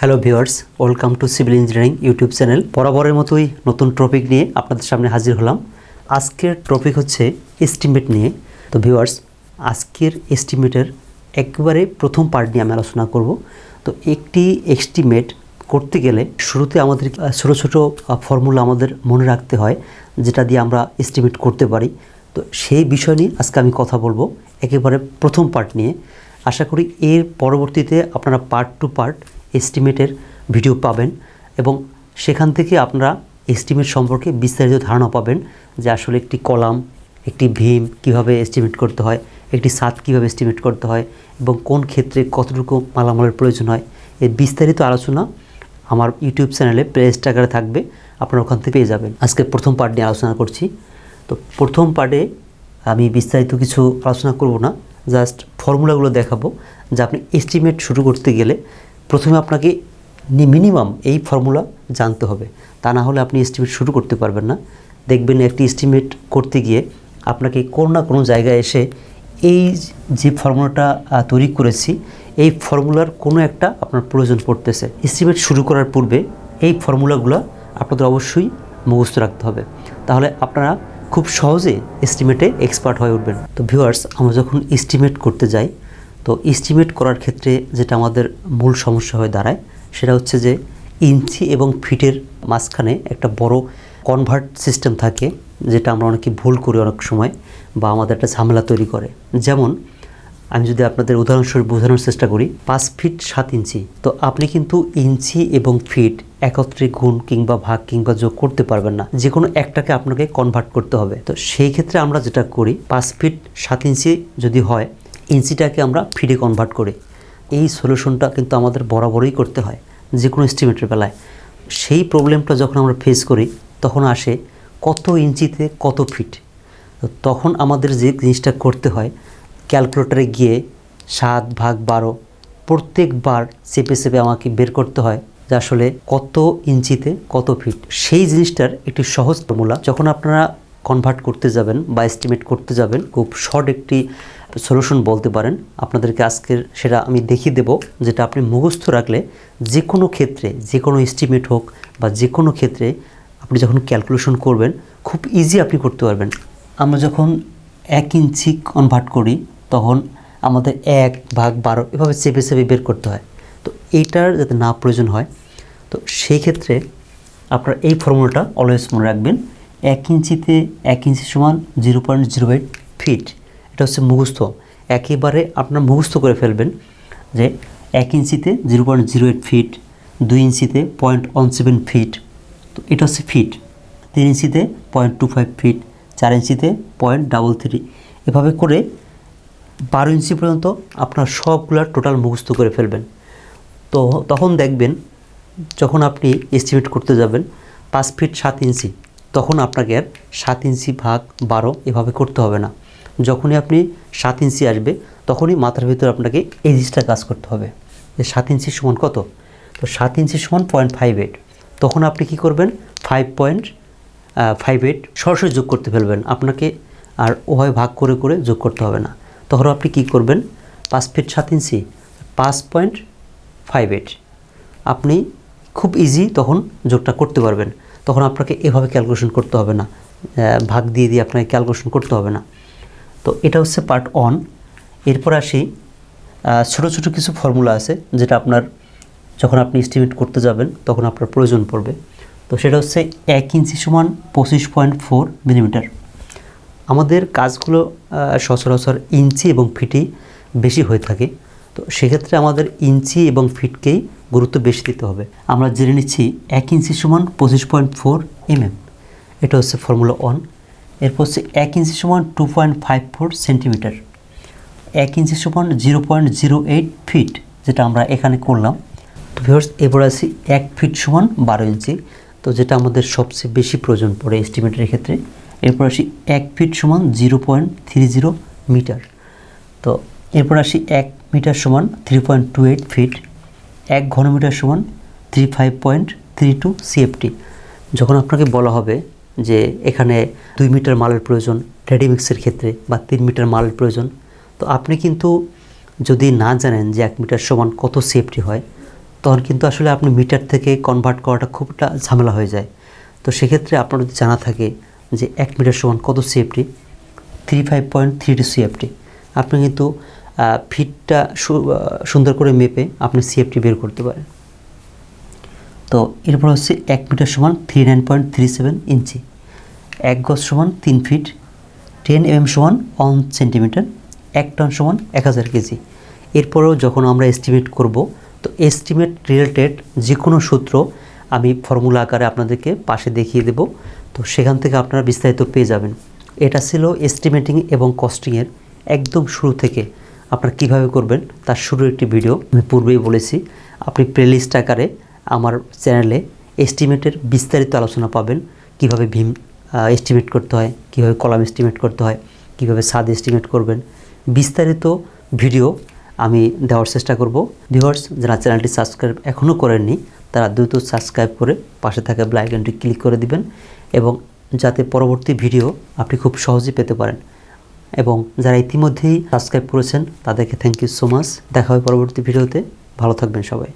Hello viewers, welcome to civil engineering YouTube channel. বরাবরের মতোই নতুন টপিক নিয়ে আপনাদের সামনে হাজির হলাম। আজকের টপিক হচ্ছে এস্টিমেট নিয়ে। তো ভিউয়ার্স, আজকের এস্টিমেটের একেবারে প্রথম পার্ট নিয়ে আমি আলোচনা করব। তো একটি এস্টিমেট করতে গেলে শুরুতে আমাদের ছোটো ছোটো ফর্মুলা আমাদের মনে রাখতে হয়, যেটা দিয়ে আমরা এস্টিমেট করতে পারি। তো সেই বিষয় নিয়ে আজকে আমি কথা বলবো একেবারে প্রথম পার্ট নিয়ে। আশা করি এর পরবর্তীতে আপনারা পার্ট টু পার্ট এস্টিমেটের ভিডিও পাবেন এবং সেখান থেকে আপনারা এস্টিমেট সম্পর্কে বিস্তারিত ধারণা পাবেন যে আসলে একটি কলাম, একটি ভীম কীভাবে এস্টিমেট করতে হয়, একটি ছাদ কীভাবে এস্টিমেট করতে হয় এবং কোন ক্ষেত্রে কতটুকু মালামালের প্রয়োজন হয়। এই বিস্তারিত আলোচনা আমার ইউটিউব চ্যানেলে প্লেলিস্ট আকারে থাকবে, আপনারা ওখান থেকে পেয়ে যাবেন। আজকে প্রথম পার্ট নিয়ে আলোচনা করছি। তো প্রথম পার্টে আমি বিস্তারিত কিছু আলোচনা করব না, জাস্ট ফর্মুলাগুলো দেখাবো যে আপনি এস্টিমেট শুরু করতে গেলে প্রথমে আপনাকে মিনিমাম এই ফর্মুলা জানতে হবে, তা না হলে আপনি এস্টিমেট শুরু করতে পারবেন না। দেখবেন একটি এস্টিমেট করতে গিয়ে আপনাকে কোনো না কোনো জায়গায় এসে এই যে ফর্মুলাটা তৈরি করেছি, এই ফর্মুলার কোনো একটা আপনার প্রয়োজন পড়তেছে। এস্টিমেট শুরু করার পূর্বে এই ফর্মুলাগুলো আপনাদের অবশ্যই মুখস্থ রাখতে হবে, তাহলে আপনারা খুব সহজে এস্টিমেটে এক্সপার্ট হয়ে উঠবেন। তো ভিউয়ার্স, আমরা যখন এস্টিমেট করতে যাই, তো এস্টিমেট করার ক্ষেত্রে যেটা আমাদের মূল সমস্যা হয়ে দাঁড়ায় সেটা হচ্ছে যে ইঞ্চি এবং ফিটের মাঝখানে একটা বড় কনভার্ট সিস্টেম থাকে, যেটা আমরা অনেকে ভুল করি অনেক সময়, বা আমাদের একটা ঝামেলা তৈরি করে। যেমন আমি যদি আপনাদের উদাহরণস্বরূপ বোঝানোর চেষ্টা করি, 5 ফিট 7 ইঞ্চি। তো আপনি কিন্তু ইঞ্চি এবং ফিট একত্রে গুণ কিংবা ভাগ কিংবা যোগ করতে পারবেন না, যে কোনো একটাকে আপনাকে কনভার্ট করতে হবে। তো সেই ক্ষেত্রে আমরা যেটা করি, 5 ফিট 7 ইঞ্চি যদি হয়, ইঞ্চিটাকে আমরা ফিটে কনভার্ট করি। এই সলিউশনটা কিন্তু আমাদের বরাবরই করতে হয় যে কোনো এস্টিমেটের বেলায়। সেই প্রবলেমটা যখন আমরা ফেস করি, তখন আসে কত ইঞ্চিতে কত ফিট। তো তখন আমাদের যে জিনিসটা করতে হয়, ক্যালকুলেটরে গিয়ে 7/12 প্রত্যেকবার চেপে চেপে আমাকে বের করতে হয় যে আসলে কত ইঞ্চিতে কত ফিট। সেই জিনিসটার একটি সহজ ফর্মুলা যখন আপনারা কনভার্ট করতে যাবেন বা এস্টিমেট করতে যাবেন, খুব শর্ট একটি সলিউশন বলতে পারেন। আপনাদেরকে আজকের সেটা আমি দেখিয়ে দেব, যেটা আপনি মুখস্থ রাখলে যে কোনো ক্ষেত্রে, যে কোনো এস্টিমেট হোক বা যে কোনো ক্ষেত্রে আপনি যখন ক্যালকুলেশন করবেন খুব ইজি আপনি করতে পারবেন। আমরা যখন 1 ইঞ্চি কনভার্ট করি, তখন আমাদের 1/12 এভাবে চেপে চেপে বের করতে হয়। তো এইটার যাতে না প্রয়োজন হয়, তো সেই ক্ষেত্রে আপনারা এই ফর্মুলাটা অলওয়েজ মনে রাখবেন। 1 ইঞ্চিতে 1 ইঞ্চি সমান 0.08 ফিট। এটা হচ্ছে মুখস্থ, একেবারে আপনার মুখস্থ করে ফেলবেন যে 1 ইঞ্চিতে 0.08 ফিট, 2 ইঞ্চিতে 0.17 ফিট। তো এটা হচ্ছে ফিট। 3 ইঞ্চিতে 0.25 ফিট, 4 ইঞ্চিতে 0.33, এভাবে করে 12 ইঞ্চি পর্যন্ত আপনার সবগুলো টোটাল মুখস্থ করে ফেলবেন। তো তখন দেখবেন যখন আপনি এস্টিমেট করতে যাবেন 5 ফিট 7 ইঞ্চি, তখন আপনাকে আর 7 ইঞ্চি ভাগ 12 এভাবে করতে হবে না। যখনই আপনি 7 ইঞ্চি আসবে, তখনই মাথার ভিতরে আপনাকে এই জিনিসটা কাজ করতে হবে যে 7 ইঞ্চি সমান কত। তো 7 ইঞ্চি সমান 0.58। তখন আপনি কি করবেন, 5.58 সরাসরি যোগ করতে ফেলবেন, আপনাকে আর ওভাবে ভাগ করে করে যোগ করতে হবে না। তখন আপনি কি করবেন, 5 ফিট 7 ইঞ্চি 5.58, আপনি খুব ইজি তখন যোগটা করতে পারবেন। তখন আপনাকে এভাবে ক্যালকুলেশন করতে হবে না, ভাগ দিয়ে দিয়ে আপনাকে ক্যালকুলেশন করতে হবে না। তো এটা হচ্ছে পার্ট 1। এরপর আসি ছোটো ছোটো কিছু ফর্মুলা আছে, যেটা আপনার যখন আপনি এস্টিমেট করতে যাবেন তখন আপনার প্রয়োজন পড়বে। তো সেটা হচ্ছে 1 ইঞ্চি সমান 25.4 মিলিমিটার। আমাদের কাজগুলো সচরাচর ইঞ্চি এবং ফিটেই বেশি হয়ে থাকে। তো সেক্ষেত্রে আমাদের ইঞ্চি এবং ফিটকেই গুরুত্ব বেশি দিতে হবে। আমরা জেনে নিচ্ছি 1 ইঞ্চি সমান 25.4 mm। এটা হচ্ছে ফর্মুলা 1। এরপর হচ্ছে 1 ইঞ্চি সমান 2.54 সেন্টিমিটার, 1 ইঞ্চি সমান 0.08 ফিট, যেটা আমরা এখানে করলাম। তো ভিউয়ার্স, এবার আসি 1 ফিট সমান 12 ইঞ্চি, তো যেটা আমাদের সবচেয়ে বেশি প্রয়োজন পড়ে এস্টিমেটের ক্ষেত্রে। এরপর আসি 1 ফিট সমান 0.30 মিটার। তো এরপর আসি 1 মিটার সমান 3.28 ফিট, 1 ঘনমিটার সমান 35.32 CFT। যখন আপনাকে বলা হবে যে এখানে 2 মিটার মালের প্রয়োজন রেডিমিক্সের ক্ষেত্রে বা 3 মিটার মালের প্রয়োজন, তো আপনি কিন্তু যদি না জানেন যে 1 মিটার সমান কত CFT হয়, তখন কিন্তু আসলে আপনি মিটার থেকে কনভার্ট করাটা খুবটা ঝামেলা হয়ে যায়। তো সেক্ষেত্রে আপনার যদি জানা থাকে যে 1 মিটার সমান কত সিএফটি, 35.32 সিএফটি, আপনি কিন্তু ফিটটা সুন্দর করে মেপে আপনি সিএফটি বের করতে পারেন। তো এরপর হচ্ছে 1 মিটার সমান 39.37 ইঞ্চি, 1 গজ সমান 3 ফিট, 10 সমান 1 সেন্টিমিটার, 1 টন সমান 1000 কেজি। এরপরেও যখন আমরা এস্টিমেট করব, তো এস্টিমেট রিলেটেড যে কোনো সূত্র আমি ফর্মুলা আকারে আপনাদেরকে পাশে দেখিয়ে দেব, তো সেখান থেকে আপনারা বিস্তারিত পেয়ে যাবেন। এটা ছিল এস্টিমেটিং এবং কস্টিংয়ের একদম শুরু থেকে আপনারা কীভাবে করবেন তার শুরুর একটি ভিডিও আমি পূর্বেই বলেছি। আপনি প্লেলিস্ট আকারে আমার চ্যানেলে এস্টিমেটের বিস্তারিত আলোচনা পাবেন, কিভাবে ভীম এস্টিমেট করতে হয়, কিভাবে কলাম এস্টিমেট করতে হয়, কিভাবে ছাদ এস্টিমেট করবেন, বিস্তারিত ভিডিও আমি দেওয়ার চেষ্টা করব। ভিউয়ার্স, যারা চ্যানেলটি সাবস্ক্রাইব এখনও করেননি তারা দ্রুত সাবস্ক্রাইব করে পাশে থাকা বেল আইকনটি ক্লিক করে দিবেন, এবং যাতে পরবর্তী ভিডিও আপনি খুব সহজেই পেতে পারেন। এবং যারা ইতিমধ্যেই সাবস্ক্রাইব করেছেন তাদেরকে থ্যাংক ইউ সো মাচ। দেখা হবে পরবর্তী ভিডিওতে। ভালো থাকবেন সবাই।